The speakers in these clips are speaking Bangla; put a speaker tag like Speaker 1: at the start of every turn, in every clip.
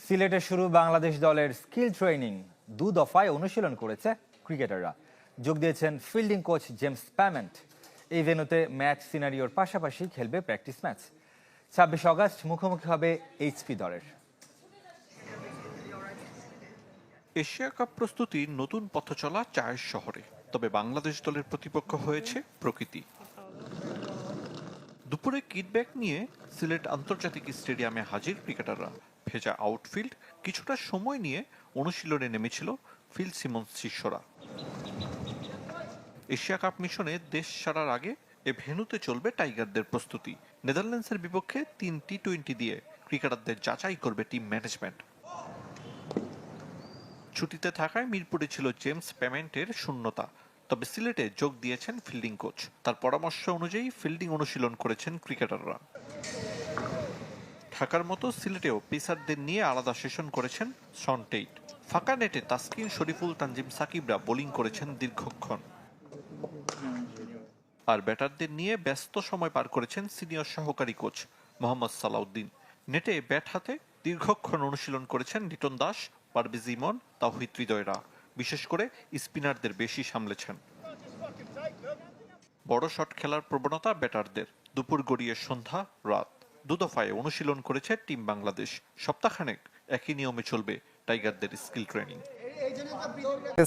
Speaker 1: সিলেটে শুরু বাংলাদেশ দলের স্কিল ট্রেনিং। 2 দফায় অনুশীলন করেছে ক্রিকেটাররা। যোগ দিয়েছেন ফিল্ডিং কোচ জেমস প্যামেন্ট। এই ভেন্যুতে ম্যাচ সিনারিওর পাশাপাশি খেলবে প্র্যাকটিস ম্যাচ। 26 অগস্ট মুখোমুখি হবে এইচপি দলের।
Speaker 2: এশিয়া কাপ প্রস্তুতির নতুন পথচলা চায়ের শহরে, তবে বাংলাদেশ দলের প্রতিপক্ষ হয়েছে প্রকৃতি। দুপুরে কিটব্যাক নিয়ে সিলেট আন্তর্জাতিক স্টেডিয়ামে হাজির ক্রিকেটাররা। ভেজা আউটফিল্ড, কিছুটা সময় নিয়ে অনুশীলনে নেমেছিল ফিল সিমন্স শিষ্যরা। এশিয়া কাপ মিশনে দেশ ছাড়ার আগে এ ভেন্যুতে চলবে টাইগারদের প্রস্তুতি। নেদারল্যান্ডসের বিপক্ষে 3 টি-20 দিয়ে ক্রিকেটারদের যাচাই করবে টিম ম্যানেজমেন্ট। ছুটিতে থাকায় মিরপুরে ছিল জেমস প্যামেন্টের শূন্যতা, তবে সিলেটে যোগ দিয়েছেন ফিল্ডিং কোচ। তার পরামর্শ অনুযায়ী ফিল্ডিং অনুশীলন করেছেন ক্রিকেটাররা। ঢাকার মতো সিলেটেও পেসারদের নিয়ে আলাদা সেশন করেছেন শন টেইট। ফাঁকা নেটে তাসকিন, শরীফুল, তানজিম সাকিবরা বোলিং করেছেন দীর্ঘক্ষণ। আর ব্যাটারদের নিয়ে ব্যস্ত সময় পার করেছেন সিনিয়র সহকারী কোচ মোহাম্মদ সালাউদ্দিন। নেটে ব্যাট হাতে দীর্ঘক্ষণ অনুশীলন করেছেন লিটন দাস, পারভেজ ইমন, তাওহিদ হৃদয়রা। বিশেষ করে স্পিনারদের বেশি সামলেছেন। বড় শট খেলার প্রবণতা ব্যাটারদের। দুপুর গড়িয়ে সন্ধ্যা, রাত 2 দফায় অনুশীলন করেছে টিম বাংলাদেশ। সপ্তাহখানেক একই নিয়মে চলবে টাইগারদের স্কিল ট্রেনিং।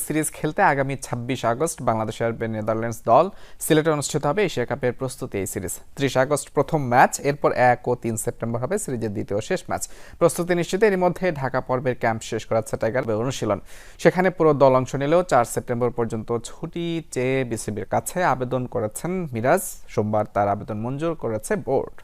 Speaker 3: সিরিজ খেলতে আগামী 26 আগস্ট বাংলাদেশে আসবে নেদারল্যান্ডস দল। সিলেটে অনুষ্ঠিত হবে এশিয়া কাপের প্রস্তুতি এই সিরিজ। 30 আগস্ট প্রথম ম্যাচ, এরপর 1 ও 3 সেপ্টেম্বর হবে সিরিজের দ্বিতীয় শেষ ম্যাচ। প্রস্তুতি নিশ্চিত। এর মধ্যে ঢাকা পর্বের ক্যাম্প শেষ করাচ্ছে টাইগার অনুশীলন। সেখানে পুরো দল অংশ নিলেও 4 সেপ্টেম্বর পর্যন্ত ছুটি চেয়ে বিসিবির কাছে আবেদন করেছেন মিরাজ। সোমবার তার আবেদন মঞ্জুর করেছে বোর্ড।